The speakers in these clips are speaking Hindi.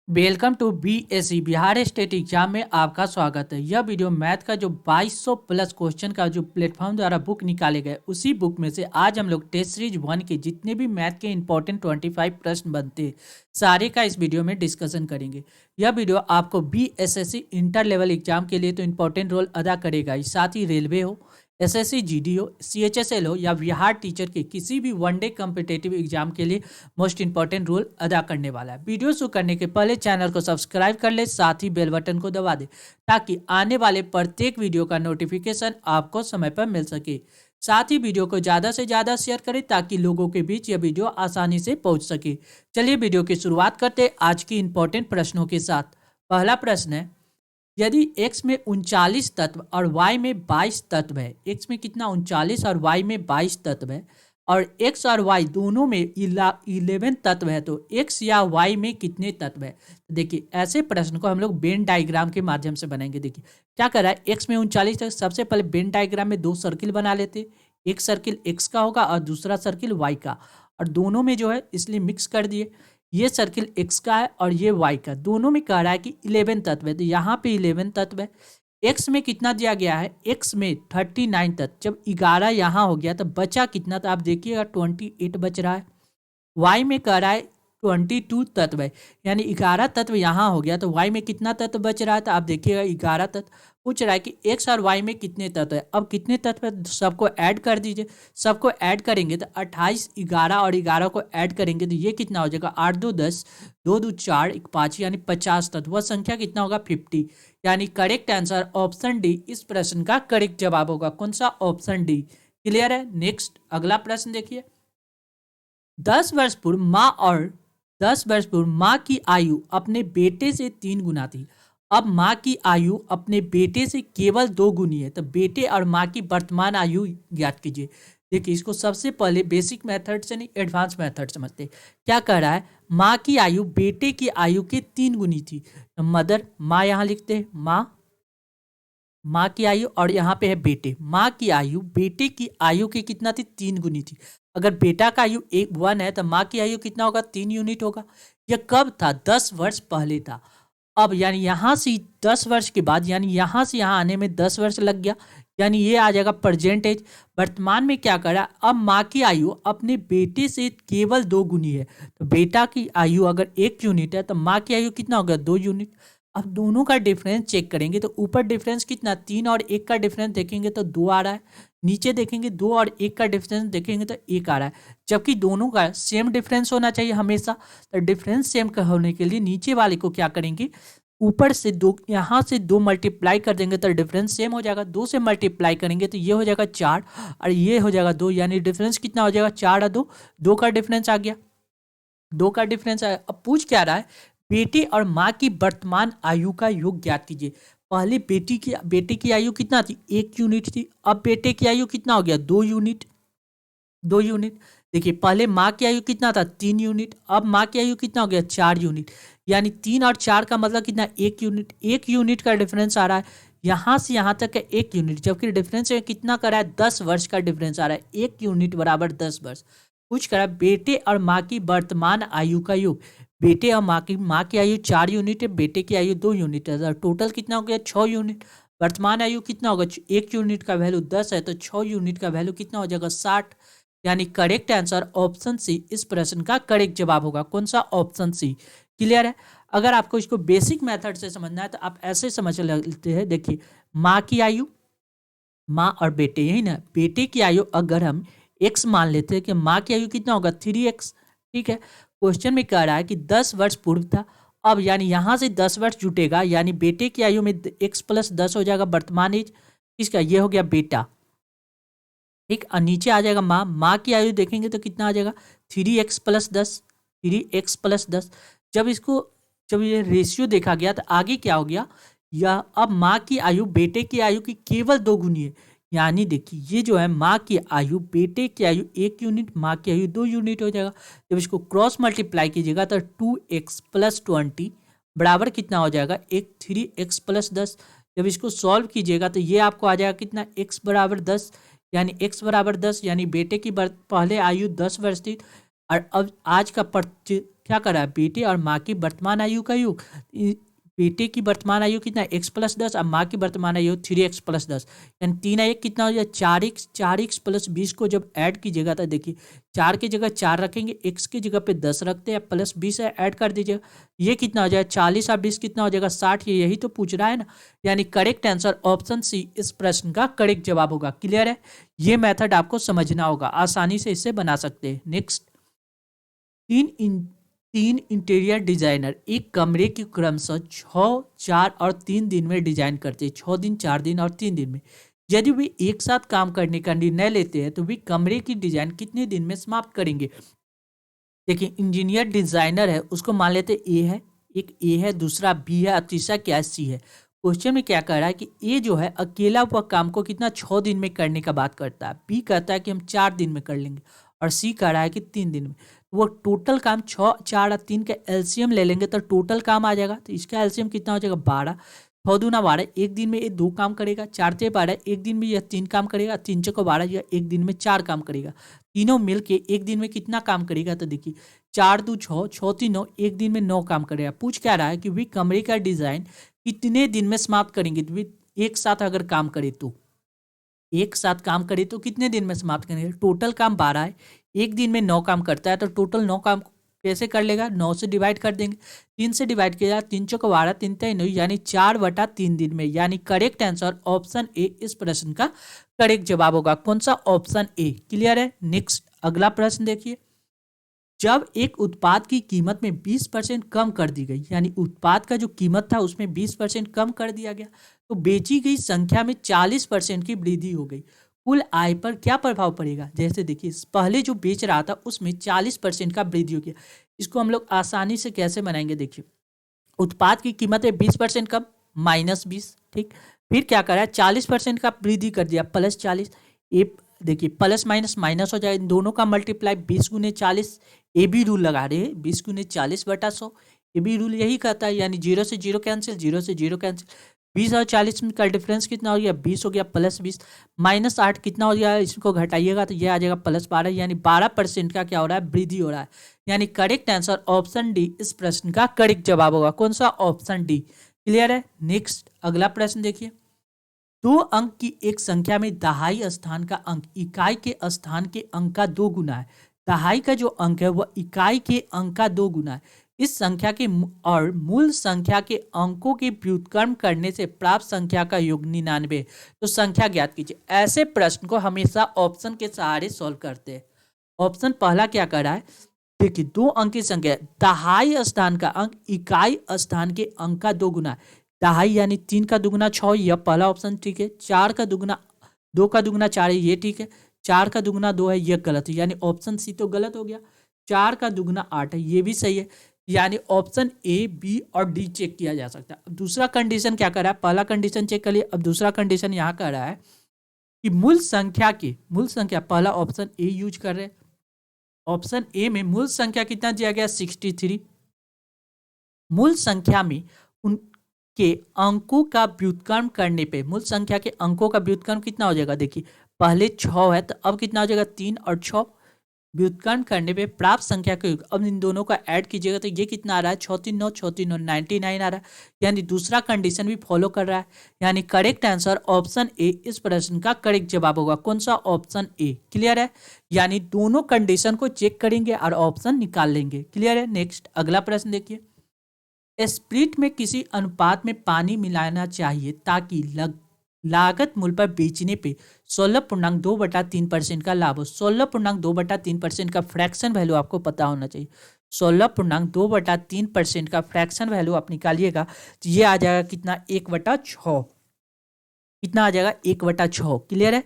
Welcome to BSc Bihar state exam में आपका स्वागत है। यह वीडियो मैथ का जो 2200 प्लस क्वेश्चन का जो प्लेटफॉर्म द्वारा बुक निकाले गए उसी बुक में से आज हम लोग टेस्ट सीरीज 1 के जितने भी मैथ के इंपॉर्टेंट 25 प्रश्न बनते हैं सारे का इस वीडियो में डिस्कशन करेंगे। यह वीडियो आपको बीएसएससी इंटर लेवल एग्जाम के लिए तो इंपॉर्टेंट रोल अदा करेगा ही, साथ ही रेलवे हो, एसएससी जीडी हो, सीएचएसएल हो या बिहार टीचर के किसी भी वनडे कॉम्पिटेटिव एग्जाम के लिए मोस्ट इंपॉर्टेंट रोल अदा करने वाला है। वीडियो शुरू करने के पहले चैनल को सब्सक्राइब कर ले, साथ ही बेल बटन को दबा दे ताकि आने वाले प्रत्येक वीडियो का नोटिफिकेशन आपको समय पर मिल सके। साथ ही वीडियो को ज़्यादा से ज़्यादा शेयर करें ताकि लोगों के बीच यह वीडियो आसानी से पहुंच सके। चलिए वीडियो की शुरुआत करते आज की इंपॉर्टेंट प्रश्नों के साथ। पहला प्रश्न है, यदि x में 39 तत्व और y में 22 तत्व है, x में कितना 39 और y में 22 तत्व है और x और y दोनों में 11 तत्व है, तो x या y में कितने तत्व है। देखिए ऐसे प्रश्न को हम लोग वेन डायग्राम के माध्यम से बनाएंगे। देखिए क्या कर रहा है, x में 39 तक सबसे पहले वेन डायग्राम में दो सर्किल बना लेते, एक सर्किल x का होगा और दूसरा सर्किल y का, और दोनों में जो है इसलिए मिक्स कर दिए। ये सर्किल x का है और ये y का, दोनों में कह रहा है कि 11 तत्व है, तो यहाँ पे 11 तत्व है। x में कितना दिया गया है, x में 39 तत्व, जब 11 यहाँ हो गया तो बचा कितना, तो आप देखिएगा 28 बच रहा है। y में कह रहा है 22 तत्व है, यानी 11 तत्व यहाँ हो गया, तो y में कितना तत्व बच रहा है, तो आप देखिएगा 11 तत्व। पूछ रहा है कि x और y में कितने तत्व है। अब कितने तत्व है सबको ऐड कर दीजिए, सबको ऐड करेंगे तो 28, 11 और 11 को ऐड करेंगे तो ये कितना हो जाएगा, 8 2 10, 2 2 4, 1 5, यानी 50 तत्व। वह संख्या कितना होगा, 50। यानी करेक्ट आंसर ऑप्शन डी इस प्रश्न का करेक्ट जवाब होगा। कौन सा, ऑप्शन डी। क्लियर है। नेक्स्ट अगला प्रश्न देखिए, 10 वर्ष पूर्व माँ की आयु अपने बेटे से 3 गुना थी। अब माँ की आयु अपने बेटे से केवल 2 गुनी है, तो बेटे और माँ की वर्तमान आयु ज्ञात कीजिए। देखिए इसको सबसे पहले बेसिक मेथड से नहीं एडवांस मेथड समझते। क्या कह रहा है, माँ की आयु बेटे की आयु के 3 गुनी थी, तो मदर, माँ यहाँ लिखते हैं, माँ की आयु, और यहाँ पे है बेटे, माँ की आयु बेटे की आयु की कितना थी, 3 गुनी थी। अगर बेटा का आयु 1 है तो माँ की आयु कितना होगा, 3 यूनिट होगा। यह कब था, 10 वर्ष पहले था। अब यानी यहाँ से 10 वर्ष के बाद, यानी यहाँ से यहाँ आने में 10 वर्ष लग गया, यानी ये आ जाएगा प्रेजेंट एज। वर्तमान में क्या करा, अब माँ की आयु अपने बेटे से केवल 2 गुनी है, तो बेटा की आयु अगर 1 यूनिट है तो माँ की आयु कितना होगा, 2 यूनिट। अब दोनों का डिफरेंस चेक करेंगे तो ऊपर डिफरेंस कितना, 3 और 1 का डिफरेंस देखेंगे तो 2 आ रहा है, नीचे देखेंगे 2 और 1 का डिफरेंस देखेंगे तो 1 आ रहा है, जबकि दोनों का सेम डिफरेंस होना चाहिए हमेशा। तो डिफरेंस सेम होने के लिए नीचे वाले को क्या करेंगे, ऊपर से 2, यहाँ से 2 मल्टीप्लाई कर देंगे तो डिफरेंस सेम हो जाएगा। 2 से मल्टीप्लाई करेंगे तो ये हो जाएगा 4 और ये हो जाएगा 2, यानी डिफरेंस कितना हो जाएगा, 4 और 2, 2 का डिफरेंस आ गया, 2 का डिफरेंस आया। अब पूछ क्या रहा है, बेटे और माँ की वर्तमान आयु का योग ज्ञात कीजिए। पहले बेटे की आयु कितना थी, 1 यूनिट थी, अब बेटे की आयु कितना हो गया, 2 यूनिट, 2 यूनिट। देखिए पहले माँ की आयु कितना था, 3 यूनिट, अब माँ की आयु कितना हो गया, 4 यूनिट, यानी 3 और 4 का मतलब कितना, 1 यूनिट। 1 यूनिट का डिफरेंस आ रहा है, यहाँ से यहाँ तक है 1 यूनिट, जबकि डिफरेंस कितना कर रहा है, 10 वर्ष का डिफरेंस आ रहा है। 1 यूनिट बराबर 10 वर्ष। कुछ करा, बेटे और माँ की वर्तमान आयु का योग। बेटे और माँ की आयु 4 यूनिट है, बेटे की आयु 2 यूनिट है, टोटल कितना हो गया, 6 यूनिट। वर्तमान आयु कितना होगा, 1 यूनिट का वैल्यू 10 है, तो 6 यूनिट का वैल्यू कितना हो जाएगा, 60। यानी करेक्ट आंसर ऑप्शन सी इस प्रश्न का करेक्ट जवाब होगा। कौन सा, ऑप्शन सी। क्लियर है। अगर आपको इसको बेसिक मेथड से समझना है तो आप ऐसे समझ लेते हैं। देखिए माँ की आयु, माँ और बेटे, यही ना, बेटे की आयु अगर हम x मान लेते हैं कि माँ की आयु कितना होगा, 3x। ठीक है, क्वेश्चन में कह रहा है कि 10 वर्ष पूर्व था। अब यानी यहाँ से 10 वर्ष जुटेगा, यानी बेटे की आयु में x प्लस 10 हो जाएगा वर्तमान एज, इसका ये हो गया बेटा। ठीक, और नीचे आ जाएगा माँ की आयु देखेंगे तो कितना आ जाएगा, 3x प्लस 10, 3x प्लस 10। जब ये रेशियो देखा गया तो आगे क्या हो गया, या अब माँ की आयु बेटे की आयु की केवल 2 गुनी है। यानी देखिए ये जो है माँ की आयु बेटे की आयु 1 यूनिट, माँ की आयु 2 यूनिट हो जाएगा। जब इसको क्रॉस मल्टीप्लाई कीजिएगा तो 2x प्लस 20 बराबर कितना हो जाएगा, 3x प्लस 10। जब इसको सॉल्व कीजिएगा तो ये आपको आ जाएगा कितना, x बराबर 10, यानी x बराबर 10, यानी बेटे की पहले आयु 10 वर्ष थी और अब आज का क्या कर रहा है, बेटे और माँ की वर्तमान आयु का योग। बेटे की वर्तमान आयु कितना, x+10, और माँ की वर्तमान आयु 3x+10, यानी 3 कितना हो जाए 4x। 4x+20 को जब ऐड कीजिएगा तो देखिए 4 की जगह 4 रखेंगे, x की जगह पे 10 रखते हैं, +20 है, ऐड कर दीजिएगा, ये कितना हो जाए 40 और 20 कितना हो जाएगा 60। ये यही तो पूछ रहा है ना, यानी करेक्ट आंसर ऑप्शन सी इस प्रश्न का करेक्ट जवाब होगा। क्लियर है, ये मेथड आपको समझना होगा, आसानी से इसे बना सकते हैं। नेक्स्ट, तीन इंटीरियर डिजाइनर एक कमरे की क्रमशः 6, 4 और 3 दिन में डिजाइन करते हैं। 6 दिन, 4 दिन और 3 दिन में। यदि वे एक साथ काम करने का निर्णय लेते हैं तो वे कमरे की डिजाइन कितने दिन में समाप्त करेंगे। देखिए, इंजीनियर डिजाइनर है, उसको मान लेते ए है, एक ए है, दूसरा बी है और तीसरा क्या सी है। क्वेश्चन में क्या कह रहा है कि ए जो है अकेला वह काम को कितना 6 दिन में करने का बात करता है, बी कहता है कि हम 4 दिन में कर लेंगे, और सी कह रहा है कि 3 दिन में। तो वो टोटल काम 6, 4 और 3 का एलसीएम ले लेंगे तो टोटल काम आ जाएगा। तो इसका एलसीएम कितना हो जाएगा 12। 6 दूना 12, एक दिन में ये 2 काम करेगा। 4 से 12, एक दिन में यह 3 काम करेगा। 3 से 12, यह एक दिन में 4 काम करेगा। तीनों मिलके एक दिन में कितना काम करेगा, तो देखिए 4 दू 6, 6 3 9, एक दिन में 9 काम करेगा। पूछ क्या रहा है कि वे कमरे का डिजाइन कितने दिन में समाप्त करेंगे। तो वे एक साथ अगर काम करे तो, एक साथ काम करे तो कितने दिन में समाप्त करेंगे। टोटल काम 12 है, एक दिन में 9 काम करता है, तो टोटल 9 काम कैसे कर लेगा, 9 से डिवाइड कर देंगे। 3 से डिवाइड किया, 3 चौक 12, 3 3 9, यानी 4/3 दिन में। यानी करेक्ट आंसर ऑप्शन ए इस प्रश्न का करेक्ट जवाब होगा। कौन सा, ऑप्शन ए। क्लियर है। नेक्स्ट, अगला प्रश्न देखिए, जब एक उत्पाद की कीमत में 20% कम कर दी गई, यानी उत्पाद का जो कीमत था उसमें 20% कम कर दिया गया, तो बेची गई संख्या में 40% की वृद्धि हो गई। कुल आय पर क्या प्रभाव पड़ेगा। जैसे देखिए, पहले जो बेच रहा था उसमें 40% का वृद्धि हो गया। इसको हम लोग आसानी से कैसे बनाएंगे, देखिए उत्पाद की कीमत है 20% कम, -20, ठीक। फिर क्या करा है, 40% का वृद्धि कर दिया, +40। ए देखिए प्लस माइनस माइनस हो जाए, इन दोनों का मल्टीप्लाई 20×40। ए बी रूल लगा रहे हैं, 20×40/100। ए बी रूल यही कहता है, यानी 0 से 0 कैंसिल, 0 से 0 कैंसिल। 20 और 40 का डिफरेंस कितना हो गया, 20 हो गया, +20। -8 कितना हो गया, इसको घटाइएगा तो ये आ जाएगा +12, यानी 12% का क्या हो रहा है, वृद्धि हो रहा है। यानी करेक्ट आंसर ऑप्शन डी इस प्रश्न का करेक्ट जवाब होगा। कौन सा, ऑप्शन डी। क्लियर है। नेक्स्ट, अगला प्रश्न देखिए, 2 अंक की एक संख्या में दहाई स्थान का अंक इकाई के स्थान के अंक का 2 गुना है। दहाई का जो अंक है वह इकाई के अंक का 2 गुना है। इस संख्या के और मूल संख्या के अंकों के व्युत्क्रम करने से प्राप्त संख्या का योग 99, तो संख्या ज्ञात कीजिए। ऐसे प्रश्न को हमेशा ऑप्शन के सहारे सॉल्व करते हैं। ऑप्शन पहला क्या कर रहा है, देखिए 2 अंक की संख्या, दहाई स्थान का अंक इकाई स्थान के अंक का 2 गुना है। दहाई यानी 3 का दुगुना 6, यह पहला ऑप्शन ठीक है। 4 का दुगुना 2 का दुगुना 4 है, ये ठीक है। 4 का दुगुना 2 है, यह गलत है, यानी ऑप्शन सी तो गलत हो गया। 4 का दुगुना 8 है, ये भी सही है, यानी ऑप्शन ए, बी और डी चेक किया जा सकता है। अब दूसरा कंडीशन क्या कर रहा है, पहला कंडीशन चेक कर लिया, अब दूसरा कंडीशन यहाँ कर रहा है कि मूल संख्या पहला ऑप्शन ए यूज कर रहे हैं। ऑप्शन ए में मूल संख्या कितना दिया गया, 63। मूल संख्या में उनके अंकों का व्युत्क्रम करने पे, मूल संख्या के अंकों का व्युत्क्रम कितना हो जाएगा, देखिए पहले 6 है तो अब कितना हो जाएगा, 3 और 6। व्युत्क्रम करने पे प्राप्त संख्या का योग, अब इन दोनों का ऐड कीजिएगा तो ये कितना आ रहा है, 6 3 9, 6 3 9, 99 आ रहा है। यानी दूसरा कंडीशन भी फॉलो कर रहा है, यानी करेक्ट आंसर ऑप्शन ए इस प्रश्न का करेक्ट जवाब होगा। कौन सा, ऑप्शन ए। क्लियर है, यानी दोनों कंडीशन को चेक करेंगे और ऑप्शन निकाल लेंगे। क्लियर है। नेक्स्ट, अगला प्रश्न देखिए, स्प्रिट में किसी अनुपात में पानी मिलाना चाहिए ताकि लागत मूल्य पर बेचने पे 16.2/3% का लाभ हो। 16.2/3% का फ्रैक्शन वैल्यू आपको पता होना चाहिए। 16.2/3% का फ्रैक्शन वैल्यू आप निकालिएगा तो ये आ जाएगा कितना, 1/6। कितना आ जाएगा, 1/6। क्लियर है।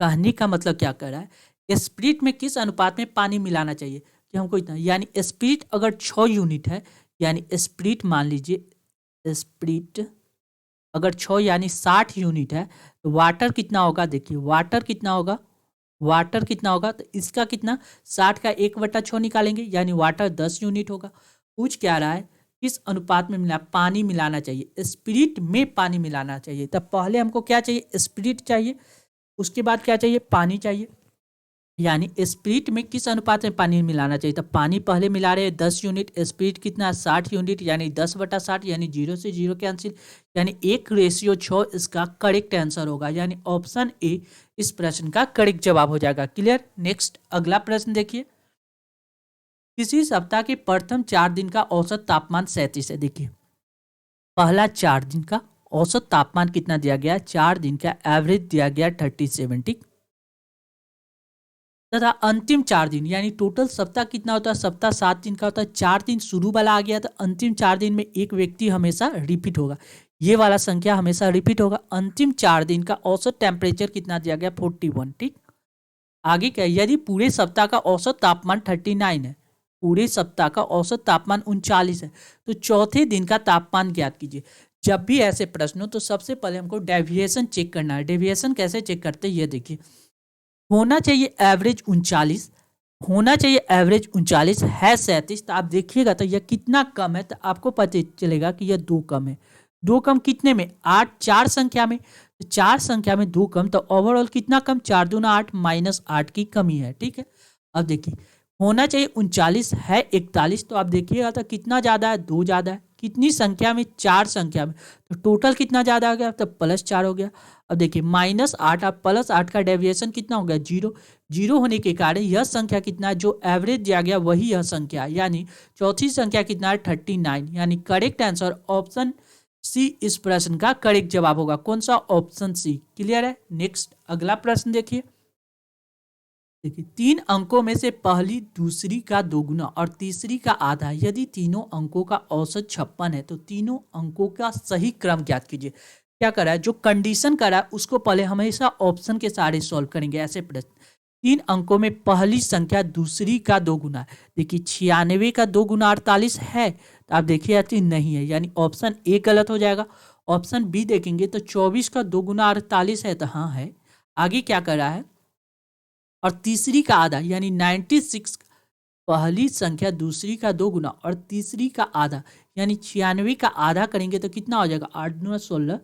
कहने का मतलब क्या कर रहा है, स्प्रिट में किस अनुपात में पानी मिलाना चाहिए कि हमको इतना, यानी स्प्रिट अगर 6 यूनिट है, यानी स्प्रिट मान लीजिए, स्प्रिट अगर 6 यानी 60 यूनिट है, तो वाटर कितना होगा, देखिए वाटर कितना होगा, तो इसका कितना, 60 का 1/6 निकालेंगे, यानी वाटर 10 यूनिट होगा। पूछ क्या रहा है, किस अनुपात में पानी मिलाना चाहिए, स्पिरिट में पानी मिलाना चाहिए। तब पहले हमको क्या चाहिए, स्पिरिट चाहिए, उसके बाद क्या चाहिए, पानी चाहिए। यानी स्प्रिट में किस अनुपात में पानी मिलाना चाहिए, तो पानी पहले मिला रहे हैं 10 यूनिट, स्प्रिट कितना 60 यूनिट, यानी 10/60, यानी 0 से 0 कैंसिल, यानी 1:6 इसका करेक्ट आंसर होगा, यानी ऑप्शन ए इस प्रश्न का करेक्ट जवाब हो जाएगा। क्लियर। नेक्स्ट अगला प्रश्न देखिए, किसी सप्ताह के प्रथम 4 दिन का औसत तापमान 37 है। देखिए पहला 4 दिन का औसत तापमान कितना दिया गया, 4 दिन का एवरेज दिया गया 37, तथा अंतिम 4 दिन यानी टोटल सप्ताह कितना होता है, सप्ताह 7 दिन का होता है, 4 दिन शुरू वाला आ गया तो अंतिम 4 दिन में एक व्यक्ति हमेशा रिपीट होगा, ये वाला संख्या हमेशा रिपीट होगा। अंतिम 4 दिन का औसत टेम्परेचर कितना दिया गया 41। ठीक, आगे क्या, यदि पूरे सप्ताह का औसत तापमान 39 है, पूरे सप्ताह का औसत तापमान 39 है, तो चौथे दिन का तापमान ज्ञात कीजिए। जब भी ऐसे प्रश्न हो तो सबसे पहले हमको डेविएशन चेक करना है। डेविएशन कैसे चेक करते हैं, ये देखिए, होना चाहिए एवरेज 39, होना चाहिए एवरेज 39 है 37, तो आप देखिएगा तो यह कितना कम है, तो आपको पता चलेगा कि यह 2 कम है। 2 कम कितने में, 8, 4 संख्या में, तो 4 संख्या में 2 कम, तो ओवरऑल कितना कम, 4 दूना 8 -8 की कमी है। ठीक है, अब देखिए होना चाहिए 39 है 41, तो आप देखिएगा तो कितना ज़्यादा है, 2 ज़्यादा है, कितनी संख्या में, 4 संख्या में, तो टोटल कितना ज़्यादा हो गया, तो +4 हो गया। अब देखिए -8 और +8 का डेविएशन कितना हो गया, 0। 0 होने के कारण यह संख्या कितना है, जो एवरेज दिया गया वही यह संख्या, यानी चौथी संख्या कितना है 39, यानी करेक्ट आंसर ऑप्शन सी इस प्रश्न का करेक्ट जवाब होगा। कौन सा, ऑप्शन सी। क्लियर है। नेक्स्ट अगला प्रश्न देखिए, देखिए 3 अंकों में से पहली दूसरी का दोगुना और तीसरी का आधा, यदि तीनों अंकों का औसत 56 है तो तीनों अंकों का सही क्रम ज्ञात कीजिए। क्या करा है, जो कंडीशन करा है उसको पहले हमेशा ऑप्शन के सहारे सॉल्व करेंगे। ऐसे प्रश्न, 3 अंकों में पहली संख्या दूसरी का दोगुना है। देखिए 96 का दोगुना 48 है, तो आप देखिए आती नहीं है, यानी ऑप्शन ए गलत हो जाएगा। ऑप्शन बी देखेंगे तो 24 का दोगुना 48 है, तो हाँ है। आगे क्या करा है, और तीसरी का आधा यानी 96, पहली संख्या दूसरी का 2 गुना और तीसरी का आधा यानी 96 का आधा करेंगे तो कितना हो जाएगा, 8 दूना 16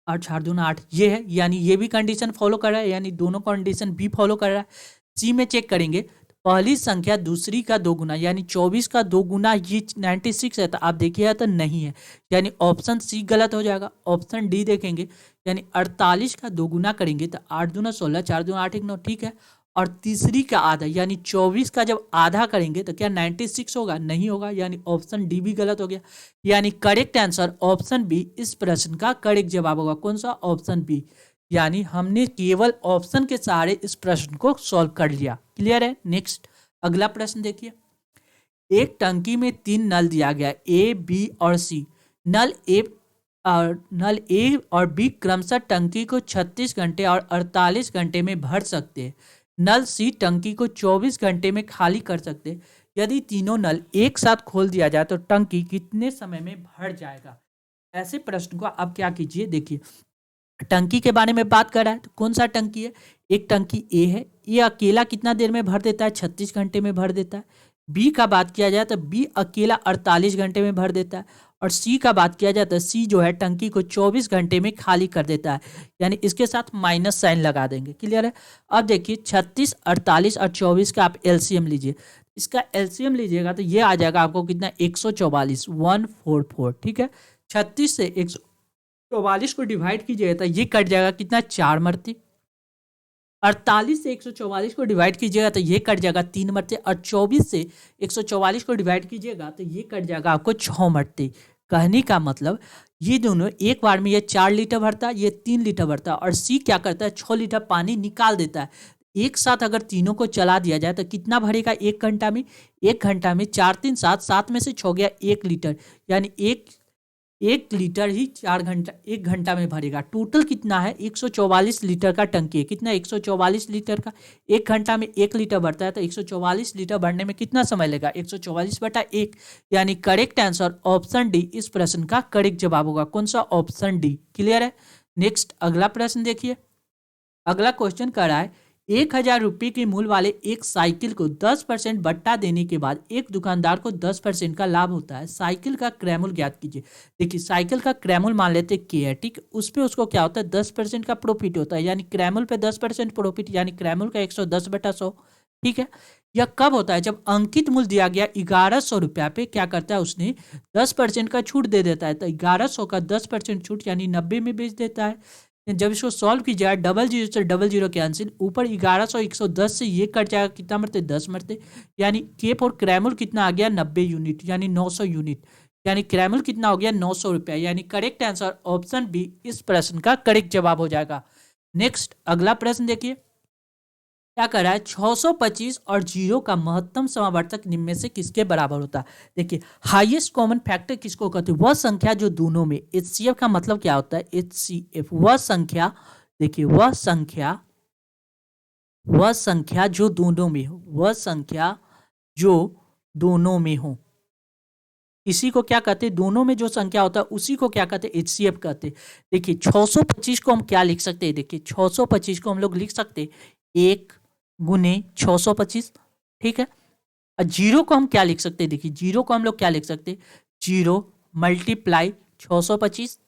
और 4 दूना 8, ये है, यानी ये भी कंडीशन फॉलो कर रहा है, यानी दोनों कंडीशन भी फॉलो कर रहा है। सी में चेक करेंगे तो पहली संख्या दूसरी का 2 गुना यानी 24 का 2 गुना ये 96 है, तो आप देखिएगा तो नहीं है, यानी ऑप्शन सी गलत हो जाएगा। ऑप्शन डी देखेंगे, यानी 48 का 2 गुना करेंगे तो 8 दूना 16, 4 दूना 8, 1 9, ठीक है। और तीसरी का आधा यानी 24 का जब आधा करेंगे तो क्या 96 होगा, नहीं होगा, यानी ऑप्शन डी भी गलत हो गया। यानी करेक्ट आंसर ऑप्शन बी इस प्रश्न का करेक्ट जवाब होगा। कौन सा, ऑप्शन बी, यानी हमने केवल ऑप्शन के सहारे इस प्रश्न को सॉल्व कर लिया। क्लियर है। नेक्स्ट अगला प्रश्न देखिए, एक टंकी में 3 नल दिया गया, ए बी और सी। नल ए और बी क्रमशः टंकी को 36 घंटे और 48 घंटे में भर सकते हैं। नल सी टंकी को 24 घंटे में खाली कर सकते हैं। यदि तीनों नल एक साथ खोल दिया जाए तो टंकी कितने समय में भर जाएगा। ऐसे प्रश्न को आप क्या कीजिए, देखिए टंकी के बारे में बात कर रहा है तो कौन सा टंकी है, एक टंकी ए है, ये अकेला कितना देर में भर देता है, 36 घंटे में भर देता है। बी का बात किया जाए तो बी अकेला 48 घंटे में भर देता है। और सी का बात किया जाए तो सी जो है टंकी को 24 घंटे में खाली कर देता है, यानी इसके साथ माइनस साइन लगा देंगे। क्लियर है। अब देखिए 36, 48 और 24 का आप एलसीएम लीजिए, इसका एलसीएम लीजिएगा तो ये आ जाएगा आपको कितना, 144, 144। ठीक है, 36 से 144 को डिवाइड कीजिएगा तो ये कट जाएगा कितना, 4 मरते। 48 से 144 को डिवाइड कीजिएगा तो ये कट जाएगा 3 मरते, और 24 से 144 को डिवाइड कीजिएगा तो ये कट जाएगा आपको 6 मरते। कहने का मतलब ये दोनों एक बार में, ये 4 लीटर भरता है, ये 3 लीटर भरता है, और सी क्या करता है 6 लीटर पानी निकाल देता है। एक साथ अगर तीनों को चला दिया जाए तो कितना भरेगा 1 घंटा में, 1 घंटा में 4 3 7, 7 में से 6 हो गया 1 लीटर, यानी 1 लीटर ही 4 घंटा 1 घंटा में भरेगा। टोटल कितना है, 144 लीटर का टंकी है, कितना 144 लीटर का, 1 घंटा में 1 लीटर भरता है, तो 144 लीटर भरने में कितना समय लगेगा, 144/1, यानी करेक्ट आंसर ऑप्शन डी इस प्रश्न का करेक्ट जवाब होगा। कौन सा, ऑप्शन डी। क्लियर है। नेक्स्ट अगला प्रश्न देखिए, अगला क्वेश्चन कर रहा है, ₹1000 के मूल्य वाले एक साइकिल को 10% बट्टा देने के बाद एक दुकानदार को 10% का लाभ होता है। साइकिल का क्रयमूल्य ज्ञात कीजिए। देखिए साइकिल का क्रयमूल्य मान लेते हैं के है, ठीक। उस पे उसको क्या होता है 10% का प्रॉफिट होता है, यानी क्रयमूल्य पे 10% प्रॉफिट, यानी क्रयमूल्य का 110/100, ठीक है। यह कब होता है? जब अंकित मूल्य दिया गया 1100 रुपया पे क्या करता है उसने 10% का छूट दे देता है, तो 1100 का 10% छूट यानी 90 में बेच देता है। जब इसको सॉल्व की जाए 00 से 00 कैंसिल, ऊपर 1100 110 से ये कट जाएगा, कितना मरते 10 मरते, यानी के फॉर क्रैमल कितना आ गया 90 यूनिट यानी 900 यूनिट, यानी क्रैमल कितना हो गया 900 रुपया, यानी करेक्ट आंसर ऑप्शन बी इस प्रश्न का करेक्ट जवाब हो जाएगा। नेक्स्ट अगला प्रश्न देखिए क्या कर रहा है, 625 और 0 का महत्तम समावर्तक निम्न में से किसके बराबर होता है। देखिए हाईएस्ट कॉमन फैक्टर किसको कहते हैं, वह संख्या जो दोनों में, HCF का मतलब क्या होता है, HCF वह संख्या, देखिए वह संख्या जो दोनों में हो, वह संख्या जो दोनों में हो, इसी को क्या कहते हैं, दोनों में जो संख्या होता है उसी को क्या कहते हैं, HCF कहते हैं। देखिए 625 को हम क्या लिख सकते हैं, देखिए 625 को हम लोग लिख सकते हैं 1 गुने 625, ठीक है। और 0 को हम क्या लिख सकते हैं, देखिए 0 को हम लोग क्या लिख सकते हैं, 0 मल्टीप्लाई 625,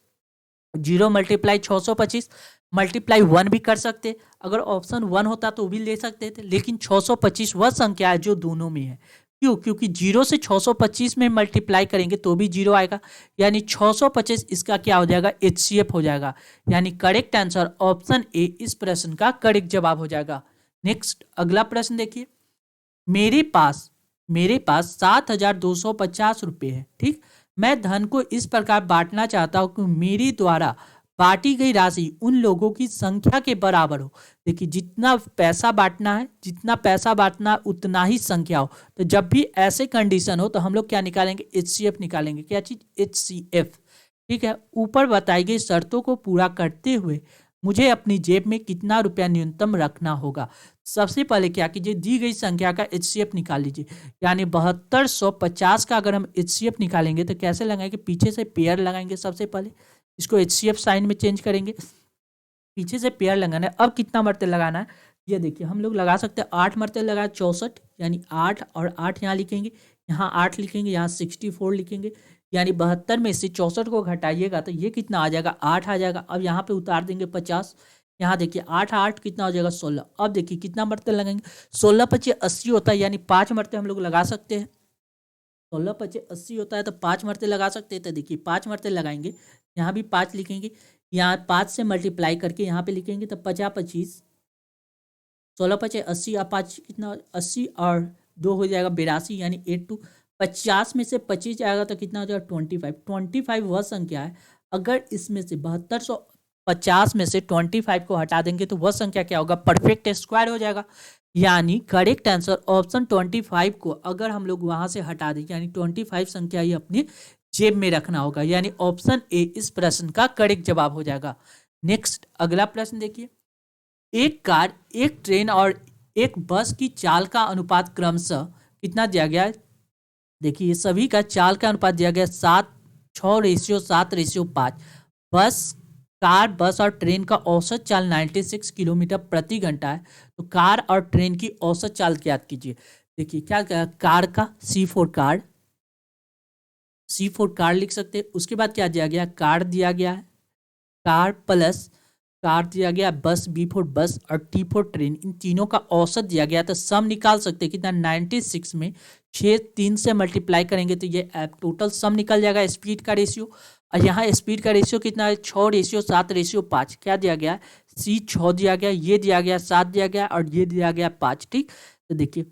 0 मल्टीप्लाई 625 मल्टीप्लाई 1 भी कर सकते, अगर ऑप्शन 1 होता तो भी ले सकते थे, लेकिन 625 वह संख्या है जो दोनों में है। क्यों? क्योंकि 0 से 625 में मल्टीप्लाई करेंगे तो भी 0 आएगा, यानी 625 इसका क्या हो जाएगा, HCF हो जाएगा, यानी करेक्ट आंसर ऑप्शन ए इस प्रश्न का करेक्ट जवाब हो जाएगा। नेक्स्ट अगला प्रश्न देखिए, मेरे पास 7,250 रुपये है, ठीक। मैं धन को इस प्रकार बांटना चाहता हूं कि मेरे द्वारा बांटी गई राशि उन लोगों की संख्या के बराबर हो। देखिए जितना पैसा बांटना है उतना ही संख्या हो। तो जब भी ऐसे कंडीशन हो तो हम लोग क्या निकालेंगे, HCF निकालेंगे। क्या चीज, HCF, ठीक है। ऊपर बताई गई शर्तों को पूरा करते हुए मुझे अपनी जेब में कितना रुपया न्यूनतम रखना होगा। सबसे पहले क्या कीजिए, दी गई संख्या का HCF निकाल लीजिए, यानी 7250 का अगर हम HCF निकालेंगे तो कैसे लगाएंगे, पीछे से पेयर लगाएंगे। सबसे पहले इसको HCF साइन में चेंज करेंगे, पीछे से पेयर लगाना है। अब कितना मरते लगाना है, ये देखिए हम लोग लगा सकते हैं 8 मरते लगाए 64, यानी 8 और 8 यहाँ लिखेंगे, यहाँ 8 लिखेंगे, यहाँ 64 लिखेंगे, यानी 72 में से 64 को घटाइएगा तो ये कितना आ जाएगा, 8 आ जाएगा। अब यहाँ पे उतार देंगे 50, यहाँ देखिए 8 8 कितना हो जाएगा 16। अब देखिए कितना मरते लगेंगे, 16 पचे 80 होता है, यानी 5 मरते हम लोग लगा सकते हैं। 16 पचे 80 होता है तो 5 मरते लगा सकते हैं। तो देखिए 5 मरते लगाएंगे, यहाँ भी 5 लिखेंगे, यहाँ 5 से मल्टीप्लाई करके यहाँ पे लिखेंगे तो 50 25, 16 पचे 80 और 5 कितना 80 और 2 हो जाएगा 82, यानी 82। 50 में से 25 जाएगा तो कितना हो जाएगा 25 वह संख्या है, अगर इसमें से 7250 में से 25 को हटा देंगे तो वह संख्या क्या होगा, परफेक्ट स्क्वायर हो जाएगा। यानी करेक्ट आंसर ऑप्शन 25 को अगर हम लोग वहां से हटा दें, यानी 25 संख्या ही अपनी जेब में रखना होगा, यानी ऑप्शन ए इस प्रश्न का करेक्ट जवाब हो जाएगा। नेक्स्ट अगला प्रश्न देखिए, एक कार, एक ट्रेन और एक बस की चाल का अनुपात क्रमशः कितना दिया गया है। देखिए ये सभी का चाल का अनुपात दिया गया 6:7:5। बस और ट्रेन का औसत चाल 96 किलोमीटर प्रति घंटा है, तो कार और ट्रेन की औसत चाल ज्ञात कीजिए। देखिए क्या कार का C4 कार लिख सकते हैं। उसके बाद क्या दिया गया, कार दिया गया है, कार प्लस कार दिया गया, बस B4 बस और T4 ट्रेन, इन तीनों का औसत दिया गया। तो सम निकाल सकते हैं कितना, 96 में 3 से मल्टीप्लाई करेंगे तो ये टोटल सम निकल जाएगा स्पीड का रेशियो। और यहाँ स्पीड का रेशियो कितना है, 6:7:5। क्या दिया गया, C 6 दिया गया, ये दिया गया 7 दिया गया और ये दिया गया 5, ठीक। तो देखिए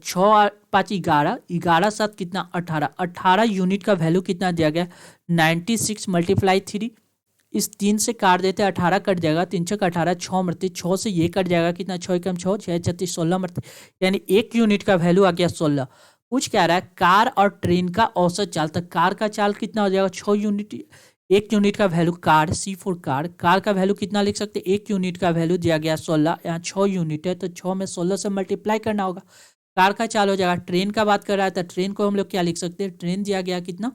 6 5 11, 11 7 कितना 18 यूनिट का वैल्यू कितना दिया गया 96 मल्टीप्लाई 3, इस 3 से काट देते 18 कट जाएगा, 3 6 18, 6 मरते, 6 से ये कट जाएगा कितना 6 कम 6 6 36 16 मरते, यानी 1 यूनिट का वैल्यू आ गया 16। पूछ क्या रहा है, कार और ट्रेन का औसत चाल, तक कार का चाल कितना हो जाएगा 6 यूनिट, 1 यूनिट का वैल्यू कार C4 कार का वैल्यू कितना लिख सकते, 1 यूनिट का वैल्यू दिया गया 16, यहाँ 6 यूनिट है तो 6 में 16 से मल्टीप्लाई करना होगा, कार का चाल हो जाएगा। ट्रेन का बात कर रहा है तो ट्रेन को हम लोग क्या लिख सकते हैं, ट्रेन दिया गया कितना,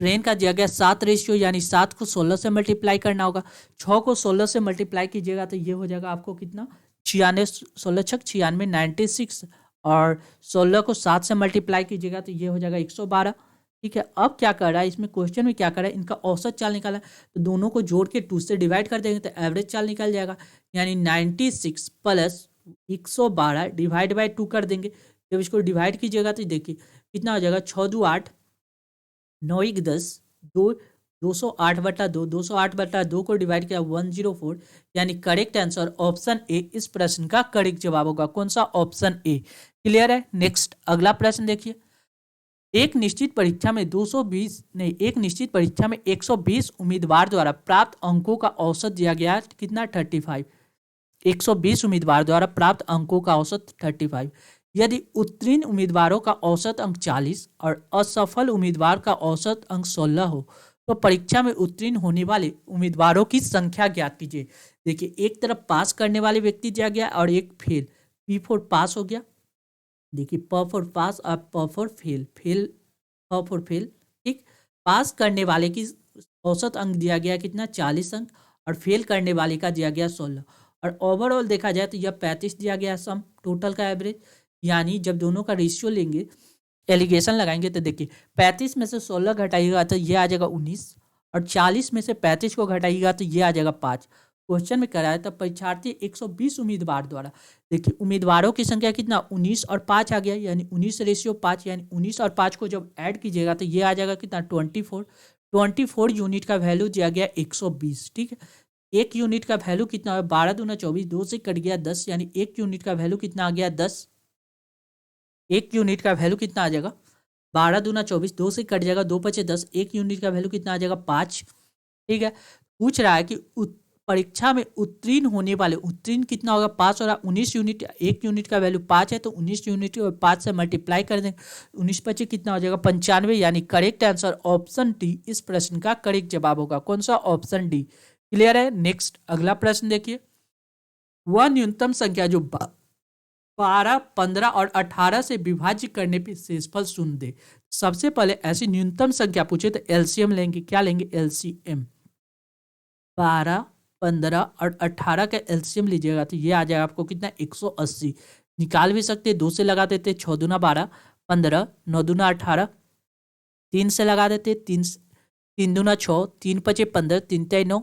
ट्रेन का दिया गया 7 रेशियो, यानी 7 को 16 से मल्टीप्लाई करना होगा, 6 को 16 से मल्टीप्लाई कीजिएगा तो ये हो जाएगा आपको कितना 96, 16 छक 96, 96, और 16 को 7 से मल्टीप्लाई कीजिएगा तो ये हो जाएगा 112। ठीक है, अब क्या कर रहा है इसमें, क्वेश्चन में क्या कर रहा है, इनका औसत चाल निकाला है, तो दोनों को जोड़ के 2 से डिवाइड कर देंगे तो एवरेज चाल निकल जाएगा। यानी 96 प्लस 112 डिवाइड बाई 2 कर देंगे। जब इसको डिवाइड कीजिएगा तो देखिए कितना हो जाएगा, 6 2 8, 9 1 10, 2 208/2, 208/2 को डिवाइड किया 104। यानी करेक्ट आंसर ऑप्शन ए इस प्रश्न का करेक्ट जवाब होगा। कौन सा, ऑप्शन ए। क्लियर है। नेक्स्ट अगला प्रश्न देखिए, एक निश्चित परीक्षा में 220 नहीं, एक निश्चित परीक्षा में 120 उम्मीदवार द्वारा प्राप्त अंकों का औसत दिया गया है कितना, 35। 120 उम्मीदवार द्वारा प्राप्त अंकों का औसत 35। यदि उत्तीर्ण उम्मीदवारों का औसत अंक 40 और असफल उम्मीदवार का औसत अंक 16 हो तो परीक्षा में उत्तीर्ण होने वाले उम्मीदवारों की संख्या ज्ञात कीजिए। देखिए एक तरफ पास करने वाले व्यक्ति दिया गया और एक फेल, पी फॉर पास हो गया, देखिए प फॉर पास और प फॉर फेल, प फॉर फेल। ठीक, पास करने वाले की औसत अंक दिया गया कितना, 40 अंक, और फेल करने वाले का दिया गया 16, और ओवरऑल देखा जाए तो यह 35 दिया गया सम टोटल का एवरेज। यानी जब दोनों का रेशियो लेंगे, एलिगेशन लगाएंगे तो देखिए 35 में से 16 घटाइएगा तो ये आ जाएगा 19, और 40 में से 35 को घटाइएगा तो ये आ जाएगा 5। क्वेश्चन में कराया तब परीक्षार्थी 120 उम्मीदवार द्वारा, देखिए उम्मीदवारों की संख्या कितना, 19 और 5 आ गया, यानी 19:5, यानी 19 और 5 को जब ऐड कीजिएगा तो ये आ जाएगा कितना, 24 यूनिट का वैल्यू दिया गया 120। ठीक है, एक यूनिट का वैल्यू कितना है, 12 दूना 24, 2 से कट गया 10, यानी एक यूनिट का वैल्यू कितना आ गया, 10। एक यूनिट का वैल्यू कितना आ जाएगा, 12 दूना 24, 2 से कट जाएगा, 2 पचे 10, एक यूनिट का वैल्यू कितना आ जाएगा, 5। ठीक है, पूछ रहा है कि परीक्षा में उत्तीर्ण होने वाले, उत्तीर्ण कितना होगा, 5 और 19 यूनिट, एक यूनिट का वैल्यू 5 है तो 19 यूनिट और 5 से मल्टीप्लाई कर देंगे, 19 पचे कितना हो जाएगा, 95। यानी करेक्ट आंसर ऑप्शन डी इस प्रश्न का करेक्ट जवाब होगा। कौन सा, ऑप्शन डी। क्लियर है। नेक्स्ट अगला प्रश्न देखिए, वह न्यूनतम संख्या जो 12, 15 और 18 से विभाज्य करने पे शेषफल शून्य दे। सबसे पहले ऐसी न्यूनतम संख्या पूछे तो एलसीएम लेंगे, क्या लेंगे, एलसीएम। 12, 15 और 18 का एलसीएम लीजिएगा तो ये आ जाएगा आपको कितना, 180। निकाल भी सकते, 2 से लगा देते, 6 दूना 12, 15, 9 दूना 18, 3 से लगा देते, 3 दूना 6, 3 पचे 15, 3 तिहाई 9,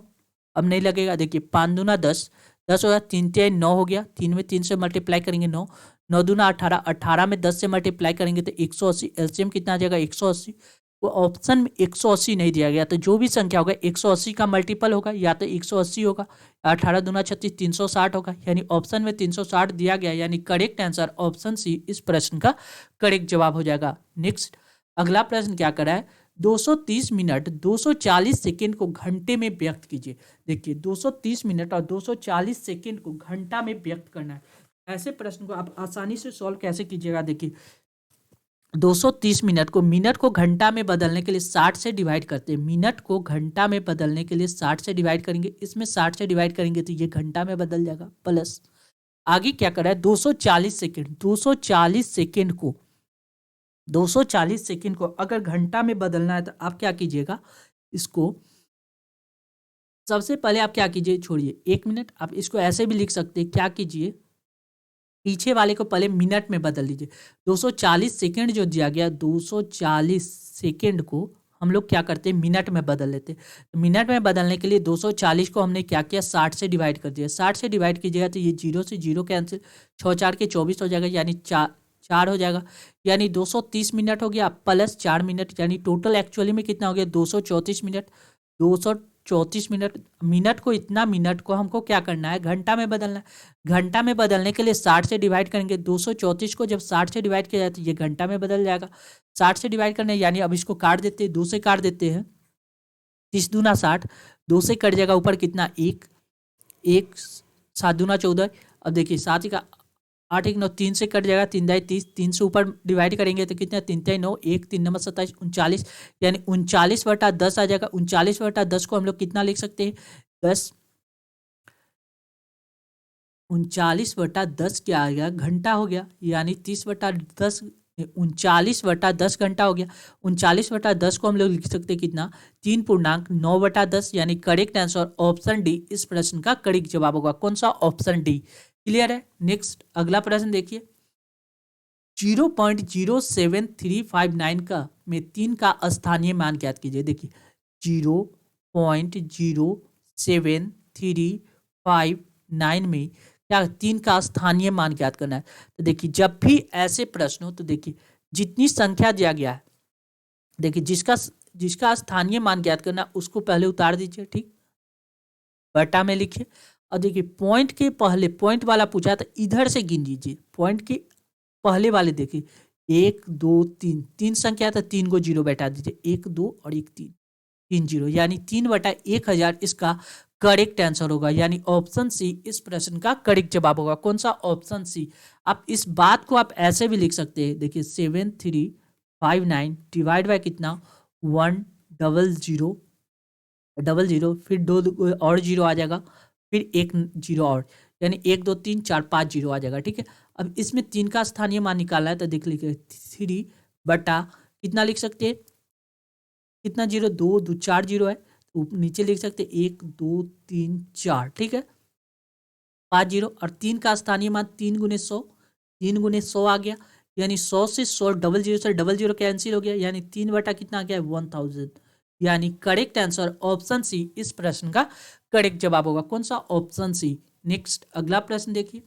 अब नहीं लगेगा, देखिए 5 दूना 10, 10 हो गया, 3 तिहाई 9 हो गया, 3 में 3 से मल्टीप्लाई करेंगे 9, 9 दूना 18, 18 में 10 से मल्टीप्लाई करेंगे तो 180, एलसीएम कितना आ जाएगा, 180। वो ऑप्शन में 180 नहीं दिया गया, तो जो भी संख्या होगा 180 का मल्टीपल होगा, या तो 180 होगा, 18 दूना 36, 360 होगा, यानी ऑप्शन में 360 दिया गया, यानी करेक्ट आंसर ऑप्शन सी इस प्रश्न का करेक्ट जवाब हो जाएगा। नेक्स्ट अगला प्रश्न क्या कर रहा है, 230 मिनट 240 सेकेंड को घंटे में व्यक्त कीजिए। देखिए 230 मिनट और 240 सेकेंड को घंटा में व्यक्त करना है। ऐसे प्रश्न को आप आसानी से सॉल्व कैसे कीजिएगा, देखिए 230 मिनट को मिनट को घंटा में बदलने के लिए 60 से डिवाइड करते हैं, मिनट को घंटा में बदलने के लिए 60 से डिवाइड करेंगे, इसमें 60 से डिवाइड करेंगे तो ये घंटा में बदल जाएगा, प्लस आगे क्या कर रहा है, 240 सेकेंड, 240 सेकेंड को 240 सेकेंड को अगर घंटा में बदलना है तो आप क्या कीजिएगा, इसको सबसे पहले आप क्या कीजिए, छोड़िए 1 मिनट, आप इसको ऐसे भी लिख सकते हैं, क्या कीजिए, पीछे वाले को पहले मिनट में बदल लीजिए। 240 सेकेंड जो दिया गया, 240 सेकेंड को हम लोग क्या करते हैं, मिनट में बदल लेते हैं। तो मिनट में बदलने के लिए 240 को हमने क्या किया, 60 से डिवाइड कर दिया, 60 से डिवाइड कीजिएगा तो ये 0 से 0 कैंसिल, 6 4 के 24 हो जाएगा, यानी 4 हो जाएगा, यानी 230 मिनट हो गया प्लस 4 मिनट, यानी टोटल एक्चुअली में कितना हो गया, 234 मिनट। 234 मिनट, मिनट को इतना मिनट को हमको क्या करना है, घंटा में बदलना है। घंटा में बदलने के लिए 60 से डिवाइड करेंगे, 234 को जब 60 से डिवाइड किया जाए तो ये घंटा में बदल जाएगा। 60 से डिवाइड करने, यानी अब इसको काट देते हैं, 2 से काट देते हैं, 30 दूना 60, 2 से कट जाएगा ऊपर कितना, 1, 7 दूना 14, अब देखिए 7 का 8 1 9, 3 से कट जाएगा, 3 दाई 30, 3 से ऊपर डिवाइड करेंगे तो कितना, 3 तिहाई 9, 1 3 नंबर 27, 39, यानी 39/10 आ जाएगा। 39/10 को हम लोग कितना लिख सकते हैं, 10, 39/10 क्या आ गया, घंटा हो गया, यानी 30/10, 39/10 घंटा हो गया। 39/10 को हम लोग लिख सकते हैं कितना, 3.9/10, यानी करेक्ट आंसर ऑप्शन डी इस प्रश्न का करेक्ट जवाब होगा। कौन सा, ऑप्शन डी। क्लियर है। नेक्स्ट अगला प्रश्न देखिए, 0.07359 का में 3 का स्थानीय मान ज्ञात कीजिए। देखिए 0.07359 में क्या 3 का स्थानीय मान ज्ञात करना है। तो देखिए जब भी ऐसे प्रश्न हो तो देखिए जितनी संख्या दिया गया है, देखिए जिसका स्थानीय मान ज्ञात करना है उसको पहले उतार दीजिए, ठीक, बटा में लिखिए। और देखिए पॉइंट के पहले पॉइंट वाला पूछा तो इधर से गिन लीजिए। पॉइंट के पहले वाले देखिए 1 2 3, 3 संख्या तो 3 को जीरो बैठा दीजिए, 1 2 और 1 3, 3 जीरो, यानी 3/1000 इसका करेक्ट आंसर होगा, यानी ऑप्शन सी इस प्रश्न का करेक्ट जवाब होगा। कौन सा? Option C. आप इस बात को आप ऐसे भी लिख सकते हैं, देखिए 7359 डिवाइड बाय कितना 100, फिर 2 और जीरो आ जाएगा, फिर 1 जीरो और, यानी 1 2 3 4 5 जीरो आ जाएगा, ठीक है। अब इसमें 3 का स्थानीय मान निकालना है तो देख लीजिए 3 बटा कितना लिख सकते हैं, कितना जीरो, 2 2 4 जीरो है तो नीचे लिख सकते हैं 1 2 3 4, ठीक है, 5 जीरो। और 3 का स्थानीय मान 3 गुने 100 आ गया, यानी 100 से 100 डबल जीरो से डबल जीरो कैंसिल हो गया, यानी 3 बटा कितना आ गया 1000, यानी करेक्ट आंसर ऑप्शन सी इस प्रश्न का करेक्ट जवाब होगा। कौन सा? ऑप्शन सी। नेक्स्ट अगला प्रश्न देखिए,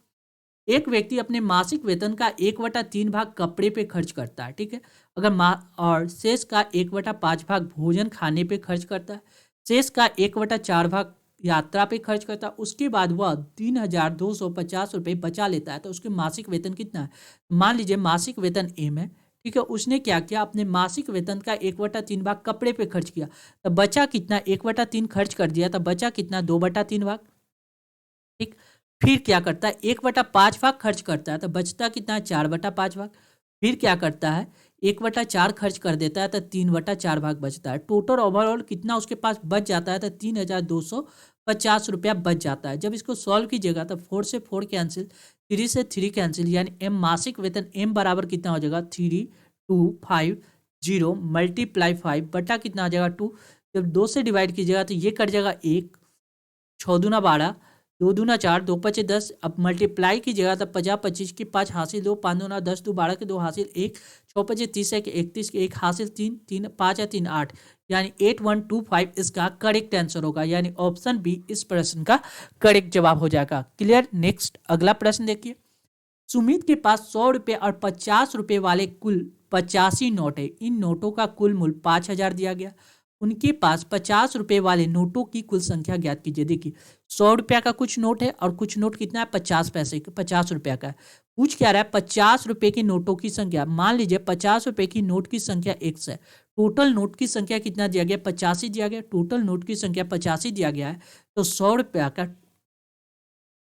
एक व्यक्ति अपने मासिक वेतन का 1/3 भाग कपड़े पे खर्च करता है, ठीक है, अगर और शेष का 1/5 भाग भोजन खाने पे खर्च करता है, शेष का 1/4 भाग यात्रा पे खर्च करता है, उसके बाद वह 3250 रुपये बचा लेता है, तो उसके मासिक वेतन कितना है। मान लीजिए मासिक वेतन एम है, ठीक है, उसने क्या किया, अपने मासिक वेतन का 1/3 भाग कपड़े पे खर्च किया, तो बचा कितना, 1/3 खर्च कर दिया, तो बचा कितना 2/3 भाग, ठीक। फिर क्या करता है, 1/5 भाग खर्च करता है, तो बचता कितना है 4/5 भाग। फिर क्या करता है, 1/4 खर्च कर देता है, तो 3/4 भाग बचता है। टोटल ओवरऑल कितना उसके पास बच जाता है, तो 3250 रुपया बच जाता है। जब इसको सॉल्व कीजिएगा तो 4 से 4 कैंसिल, 3 से 3 कैंसिल, यानी एम मासिक वेतन एम बराबर कितना हो जाएगा 3250 मल्टीप्लाई 5 बटा कितना आ जाएगा 2। जब 2 से डिवाइड कीजिएगा तो ये कट जाएगा 1, 6 दूना 12, 2 दूना 4, 2 5 10। अब मल्टीप्लाई कीजिएगा तो 50 25 की 5 हासिल 2, 5 दूना 10, 2 12 के 2 हासिल 1, 6 5 30 है कि 31 के 1 हासिल 3, 3 5 या 3 8, यानी 8125 इसका करेक्ट आंसर होगा, यानी ऑप्शन बी इस प्रश्न का करेक्ट जवाब हो जाएगा। क्लियर। नेक्स्ट अगला प्रश्न देखिए, सुमित के पास 100 रुपये और 50 रुपये वाले कुल 85 नोट है, इन नोटों का कुल मूल्य 5000 दिया गया, उनके पास 50 रुपये वाले नोटों की कुल संख्या ज्ञात कीजिए। देखिए 100 रुपया का कुछ नोट है और कुछ नोट कितना है 50 पैसे का, 50 रुपया का है। पूछ क्या रहा है 50 रुपये के नोटों की संख्या। मान लीजिए 50 रुपये की नोट की संख्या x है, टोटल नोट की संख्या कितना दिया गया 85 दिया गया, टोटल नोट की संख्या 85 दिया गया है, तो 100 रुपया का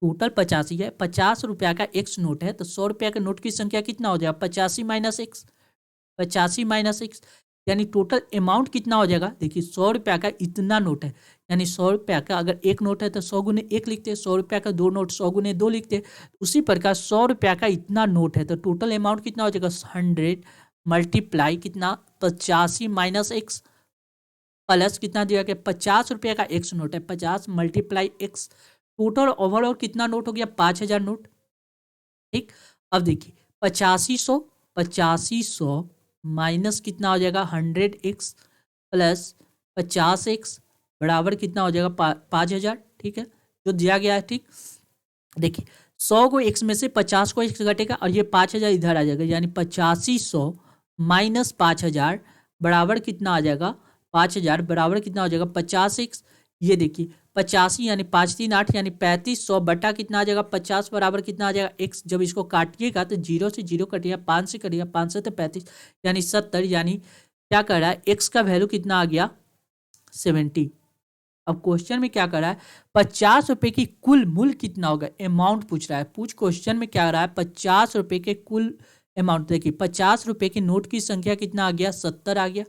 टोटल 85 है, 50 रुपया का x नोट है, तो 100 रुपया के नोट की संख्या कितना हो जाएगा 85 माइनस एक्स, 85 माइनस एक्स, यानी टोटल अमाउंट कितना हो जाएगा। देखिए 100 रुपया का इतना नोट है, यानी 100 रुपया का अगर एक नोट है तो 100 गुने 1 लिखते हैं, 100 रुपया का 2 नोट 100 गुने 2 लिखते हैं। उसी प्रकार 100 रुपया का इतना नोट है तो टोटल अमाउंट कितना हो जाएगा 100 मल्टीप्लाई कितना 85 माइनस एक्स प्लस कितना दिया गया 50 रुपये का एक्स नोट है, 50 मल्टीप्लाई एक्स, टोटल ओवरऑल कितना नोट हो गया 5000 नोट, ठीक। अब देखिए 8500 माइनस कितना हो जाएगा 100x प्लस 50x बराबर कितना हो जाएगा 5000, ठीक है, जो दिया गया है, ठीक। देखिए 100 को x में से 50 को x घटेगा और ये 5000 इधर आ जाएगा, यानी 8500 माइनस 5000 बराबर कितना आ जाएगा 5000 बराबर कितना हो जाएगा 50x। ये देखिए 85 यानी 5 3 8 यानी 3500 बटा कितना आ जाएगा 50 बराबर कितना आ जाएगा x। जब इसको काटिएगा तो 0 से 0 कटिएगा, 5 से कटिएगा, 5 से तो 35 यानी 70, यानी क्या कर रहा है x का वैल्यू कितना आ गया 70। अब क्वेश्चन में क्या कर रहा है 50 रुपये की कुल मूल्य कितना होगा, अमाउंट पूछ रहा है। क्वेश्चन में क्या हो रहा है 50 रुपये के कुल अमाउंट, देखिए 50 रुपये के नोट की संख्या कितना आ गया 70 आ गया,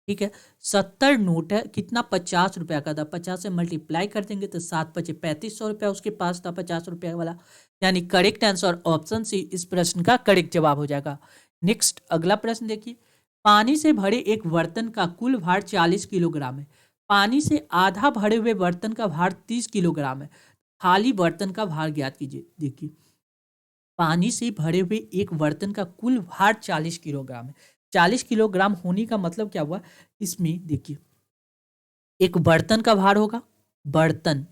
ठीक है। 70 नोट है, कितना 50 रुपया का था, 50 से मल्टीप्लाई कर देंगे तो 7 5 3500 रुपया उसके पास था 50 रुपया वाला, यानी करेक्ट आंसर ऑप्शन सी इस प्रश्न का करेक्ट जवाब हो जाएगा। नेक्स्ट अगला प्रश्न देखिए, पानी से भरे एक बर्तन का कुल भार 40 किलोग्राम है, पानी से आधा भरे हुए बर्तन का भार 30 किलोग्राम है, खाली बर्तन का भार ज्ञात कीजिए। देखिए पानी से भरे हुए एक बर्तन का कुल भार 40 किलोग्राम है। 40 किलोग्राम होने का मतलब क्या हुआ, इसमें देखिए एक बर्तन का भार होगा, बर्तन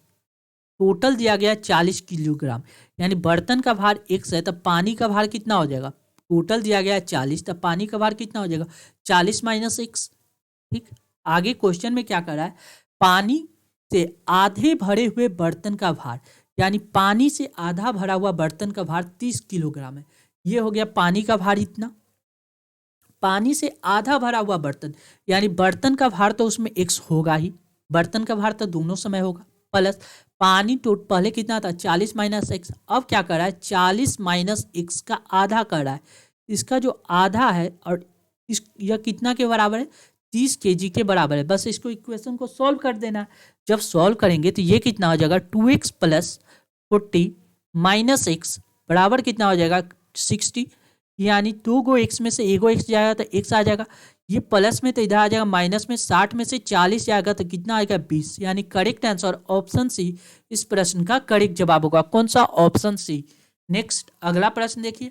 टोटल दिया गया 40 किलोग्राम, यानी बर्तन का भार x है, तब पानी का भार कितना हो जाएगा, टोटल दिया गया 40, तब पानी का भार कितना हो जाएगा 40 माइनस x। ठीक, आगे क्वेश्चन में क्या कर रहा है, पानी से आधे भरे हुए बर्तन का भार, यानी पानी से आधा भरा हुआ बर्तन का भार 30 किलोग्राम है। ये हो गया पानी का भार इतना, पानी से आधा भरा हुआ बर्तन, यानी बर्तन का भार तो उसमें x होगा ही, बर्तन का भार तो दोनों समय होगा, प्लस पानी तो पहले कितना था 40 माइनस एक्स, अब क्या कर रहा है 40 माइनस एक्स का आधा कर रहा है, इसका जो आधा है और इस यह कितना के बराबर है 30 केजी के बराबर है। बस इसको इक्वेशन को सॉल्व कर देना है। जब सॉल्व करेंगे तो ये कितना हो जाएगा 2x प्लस 40 माइनस एक्स बराबर कितना हो जाएगा 60, यानी 2 गो एक्स में से एगो एक्स जाएगा तो एक्स आ जाएगा, ये प्लस में तो इधर आ जाएगा माइनस में, 60 में से 40 जाएगा तो कितना आएगा 20, यानी करेक्ट आंसर ऑप्शन सी इस प्रश्न का करेक्ट जवाब होगा। कौन सा, ऑप्शन सी। नेक्स्ट अगला प्रश्न देखिए,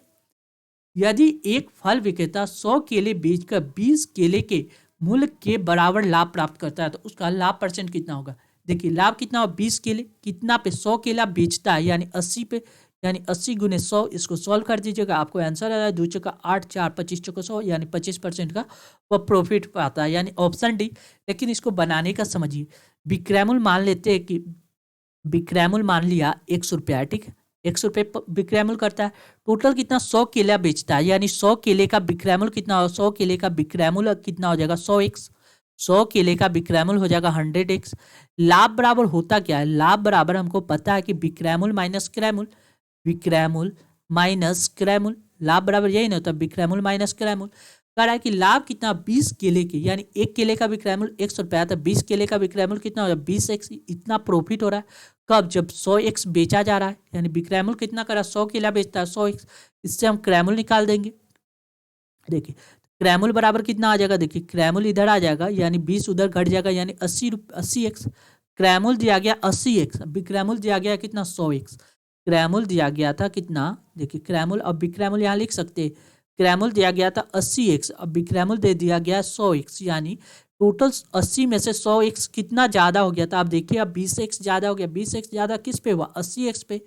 यदि एक फल विक्रेता 100 केले बेचकर 20 केले के मूल्य के बराबर लाभ प्राप्त करता है तो उसका लाभ परसेंट कितना होगा। देखिए लाभ कितना हो 20 केले कितना पे 100 केला बेचता है, यानी 80 पे, यानी 80 गुने 100, इसको सॉल्व कर दीजिएगा आपको आंसर आ रहा है 2 चौका 8 4 25 चौका 100, यानी 25% का वह प्रॉफिट पाता है, यानी ऑप्शन डी। लेकिन इसको बनाने का समझिए, विक्रयमूल्य मान लेते हैं कि विक्रयमूल्य मान लिया 100 रुपया है, ठीक है 100 रुपये विक्रयमूल्य करता है, टोटल कितना 100 केला बेचता है, यानी 100 केले का विक्रयमूल्य कितना हो, 100 केले का विक्रयमूल्य कितना हो जाएगा 100x, 100 केले का विक्रयमूल्य हो जाएगा 100x। लाभ बराबर होता क्या है, लाभ बराबर हमको पता है कि विक्रयमूल्य माइनस क्रयमूल्य, विक्रयमूल्य माइनस क्रयमूल्य, लाभ बराबर यही ना होता, विक्रयमूल्य माइनस क्रयमूल्य। कह रहा है कि लाभ कितना 20 केले के, यानी एक केले का विक्रयमूल्य 100 रुपया था, 20 केले का विक्रयमूल्य कितना हो रहा है 20x, इतना प्रॉफिट हो रहा है कब, जब 100x बेचा जा रहा है, यानी विक्रयमूल्य कितना करा 100 केला बेचता है 100x, इससे हम क्रयमूल्य निकाल देंगे। देखिए क्रयमूल्य बराबर कितना आ जाएगा, देखिए क्रयमूल्य इधर आ जाएगा, यानी 20 उधर घट जाएगा, यानी 80x, क्रयमूल्य दिया गया 80x, विक्रयमूल्य दिया गया कितना 100x, क्रयमूल्य दिया गया था कितना, देखिए क्रयमूल्य, अब विक्रयमूल्य यहाँ लिख सकते हैं, क्रयमूल्य दिया गया था 80x, अब विक्रयमूल्य दे दिया गया 100x, यानी टोटल 80 में से 100x कितना ज़्यादा हो गया था, आप देखिए अब 20x ज़्यादा हो गया, 20x ज़्यादा किस पे हुआ 80x पे,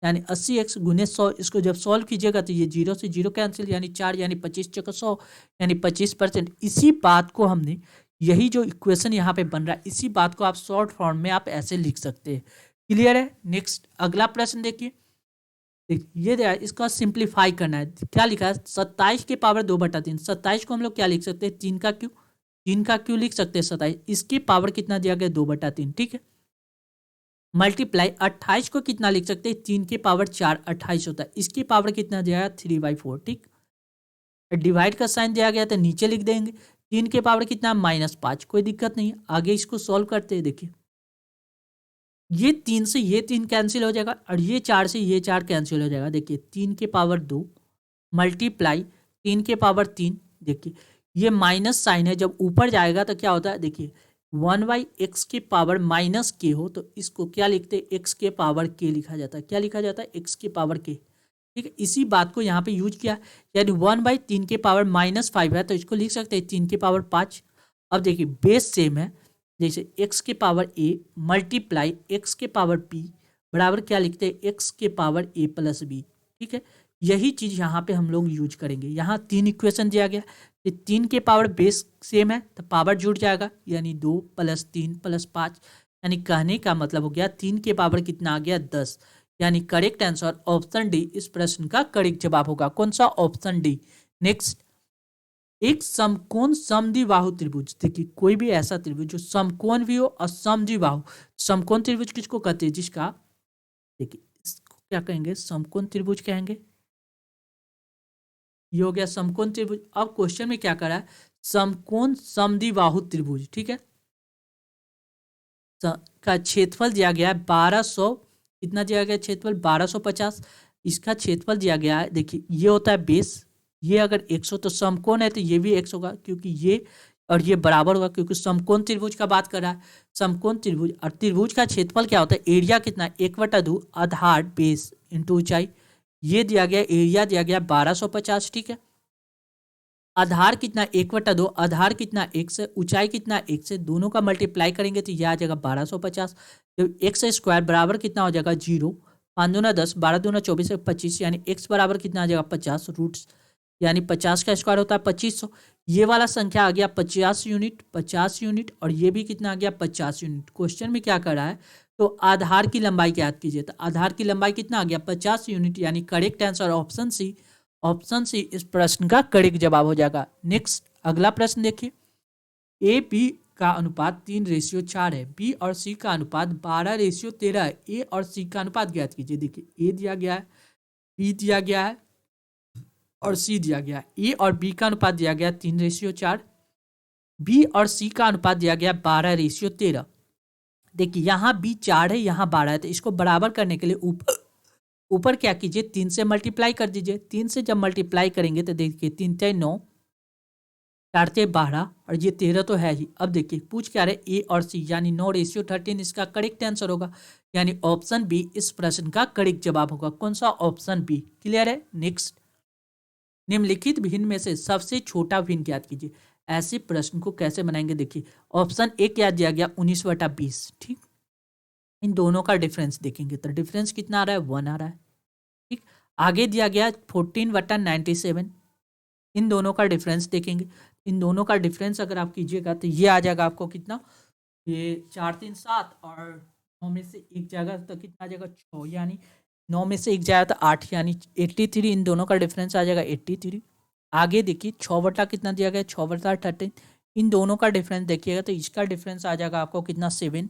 यानी 80x गुने 100, इसको जब सॉल्व कीजिएगा तो ये 0 से 0 कैंसिल, यानी 4, यानी 25 चौका 100, यानी 25%। इसी बात को हमने, यही जो इक्वेशन यहाँ पे बन रहा है, इसी बात को आप शॉर्ट फॉर्म में आप ऐसे लिख सकते हैं। क्लियर है। नेक्स्ट अगला प्रश्न देखिए, ये इसका सिंप्लीफाई करना है, क्या लिखा है 27 के पावर 2/3, 27 को हम लोग क्या लिख सकते हैं 3 का क्यू, 3 का क्यू लिख सकते हैं 27, इसकी पावर कितना दिया गया 2/3, ठीक है। मल्टीप्लाई 28 को कितना लिख सकते हैं 3 के पावर 4 28 होता है, इसकी पावर कितना दिया गया 3/4, ठीक। डिवाइड का साइन दिया गया तो नीचे लिख देंगे, 3 के पावर कितना -5, कोई दिक्कत नहीं। आगे इसको सॉल्व करते हैं, देखिए ये 3 से ये 3 कैंसिल हो जाएगा और ये 4 से ये 4 कैंसिल हो जाएगा। देखिए 3 के पावर 2 मल्टीप्लाई 3 के पावर 3, देखिए ये माइनस साइन है, जब ऊपर जाएगा तो क्या होता है, देखिए 1/x के पावर माइनस के हो तो इसको क्या लिखते हैं x के पावर के लिखा जाता है, क्या लिखा जाता है x के पावर के, ठीक है। इसी बात को यहाँ पे यूज किया, यानी 1/3 के पावर -5 है तो इसको लिख सकते हैं 3 के पावर 5। अब देखिए बेस सेम है, जैसे x के पावर a मल्टीप्लाई x के पावर b बराबर क्या लिखते हैं x के पावर a प्लस b, ठीक है। यही चीज़ यहाँ पे हम लोग यूज करेंगे। यहाँ 3 इक्वेशन दिया गया, ये 3 के पावर बेस सेम है तो पावर जुड़ जाएगा, यानी 2 + 3 + 5, यानी कहने का मतलब हो गया 3 के पावर कितना आ गया 10, यानी करेक्ट आंसर ऑप्शन डी इस प्रश्न का करेक्ट जवाब होगा। कौन सा, ऑप्शन डी। नेक्स्ट, एक समकोण समद्विबाहु त्रिभुज, देखिए कोई भी ऐसा त्रिभुज जो समकोण भी हो और समद्विबाहु, समकोण त्रिभुज किसको कहते हैं, जिसका देखिए इसको क्या कहेंगे समकोण त्रिभुज कहेंगे, ये हो गया समकोण त्रिभुज। अब क्वेश्चन में क्या कर रहा है, समकोण समद्विबाहु त्रिभुज, ठीक है, का क्षेत्रफल दिया गया है 1200, कितना दिया गया क्षेत्रफल 1250, इसका क्षेत्रफल दिया गया है, देखिए ये होता है बेस, ये अगर 100 तो समकोण है तो ये भी 100 होगा, क्योंकि ये और ये बराबर होगा क्योंकि समकोण त्रिभुज का बात कर रहा है। समकोण त्रिभुज और त्रिभुज का क्षेत्रफल क्या होता है, एरिया कितना, 1/2 आधार बेस इंटू ऊंचाई। ये दिया गया, एरिया दिया गया 1250, ठीक है। आधार कितना, 1/2, आधार कितना x है, ऊंचाई कितना x है, दोनों का मल्टीप्लाई करेंगे तो यह आ जाएगा 1250। तो एक्स स्क्वायर बराबर कितना हो जाएगा 0, 5 दूना 10, 12 दूना 24, 25, यानी x बराबर कितना आ जाएगा 50 रूट्स, यानी 50 का स्क्वायर होता है 2500। ये वाला संख्या आ गया 50 यूनिट, 50 यूनिट, और ये भी कितना आ गया 50 यूनिट। क्वेश्चन में क्या कर रहा है, तो आधार की लंबाई ज्ञात कीजिए, तो आधार की लंबाई कितना आ गया 50 यूनिट, यानी correct answer option C. Option C इस प्रश्न का करेक्ट जवाब हो जाएगा। नेक्स्ट अगला प्रश्न देखिए, ए बी का अनुपात 3:4 है, बी और सी का अनुपात 12:13 है, ए और सी का अनुपात ज्ञात कीजिए। देखिए ए दिया गया है, बी दिया गया है और सी दिया गया है। ए और बी का अनुपात दिया गया 3:4, बी और सी का अनुपात दिया गया 12:13। देखिए यहाँ बी 4 है, यहाँ 12 है, तो इसको बराबर करने के लिए ऊपर क्या कीजिए, 3 से मल्टीप्लाई कर दीजिए। 3 से जब मल्टीप्लाई करेंगे तो देखिए 3 × 9, 4 × 12 और ये 13 तो है ही। अब देखिए पूछ क्या रहे, ए और सी यानी 9:13 इसका करेक्ट आंसर होगा, यानी ऑप्शन बी इस प्रश्न का करेक्ट जवाब होगा। कौन सा, ऑप्शन बी। क्लियर है। नेक्स्ट, निम्नलिखित भिन्न में से सबसे छोटा भिन्न ज्ञात कीजिए। ऐसे प्रश्न को कैसे बनाएंगे, देखिए ऑप्शन ए क्या दिया गया 19/20, ठीक। इन दोनों का डिफरेंस देखेंगे तो डिफरेंस कितना आ रहा है 1 आ रहा है, ठीक। आगे दिया गया 14/97, इन दोनों का डिफरेंस देखेंगे। इन दोनों का डिफरेंस अगर आप कीजिएगा तो ये आ जाएगा आपको कितना, ये 4 3 7 और 9 में से एक जाएगा तो कितना आ जाएगा 6, यानी 9 में से एक जाएगा तो 8, यानी 83। इन दोनों का डिफरेंस आ जाएगा 83। आगे देखिए 6 कितना दिया गया 6/13, इन दोनों का डिफरेंस देखिएगा तो इसका डिफरेंस आ जाएगा आपको कितना 7,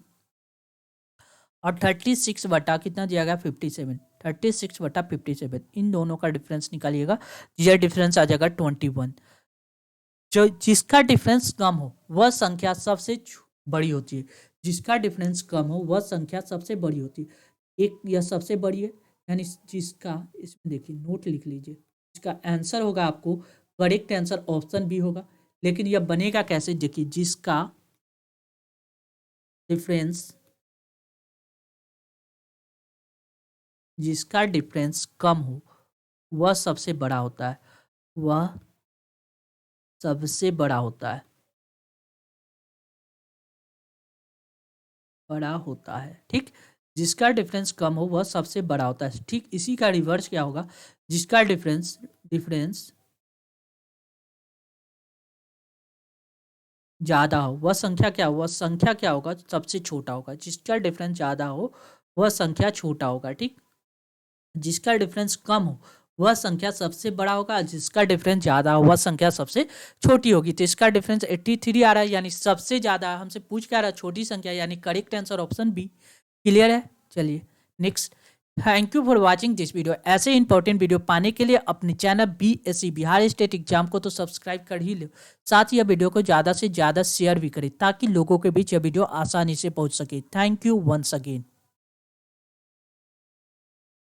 और 36 कितना दिया गया 57, 36/57, इन दोनों का डिफरेंस निकालिएगा, यह डिफरेंस आ जाएगा 21। जो जिसका डिफरेंस कम हो वह संख्या सबसे बड़ी होती है, जिसका डिफरेंस कम हो वह संख्या सबसे बड़ी होती है। एक यह सबसे बड़ी है, यानी जिसका, इसमें देखिए नोट लिख लीजिए, इसका आंसर होगा आपको करेक्ट आंसर ऑप्शन बी होगा। लेकिन यह बनेगा कैसे, देखिए जिसका डिफरेंस कम हो वह सबसे बड़ा होता है, वह सबसे बड़ा होता है, बड़ा होता है, ठीक। जिसका डिफरेंस कम हो वह सबसे बड़ा होता है, ठीक। इसी का रिवर्स क्या होगा, जिसका डिफरेंस ज्यादा हो वह संख्या क्या हो, वह संख्या क्या होगा, सबसे छोटा होगा। जिसका डिफरेंस ज्यादा हो वह संख्या छोटा होगा, ठीक। जिसका डिफरेंस कम हो वह संख्या सबसे बड़ा होगा, जिसका डिफरेंस ज्यादा हो वह संख्या सबसे छोटी होगी। तो इसका डिफरेंस 83 आ रहा है, यानी सबसे ज्यादा। हमसे पूछ क्या रहा है, छोटी संख्या, यानी correct answer option B. Clear है। चलिए next, thank you for watching this video. ऐसे इंपॉर्टेंट वीडियो पाने के लिए अपने channel BSc Bihar state exam को तो सब्सक्राइब कर ही लो, साथ ही यह वीडियो को ज़्यादा से ज़्यादा शेयर भी करें ताकि लोगों के बीच यह वीडियो आसानी से पहुंच सके। Thank you once again.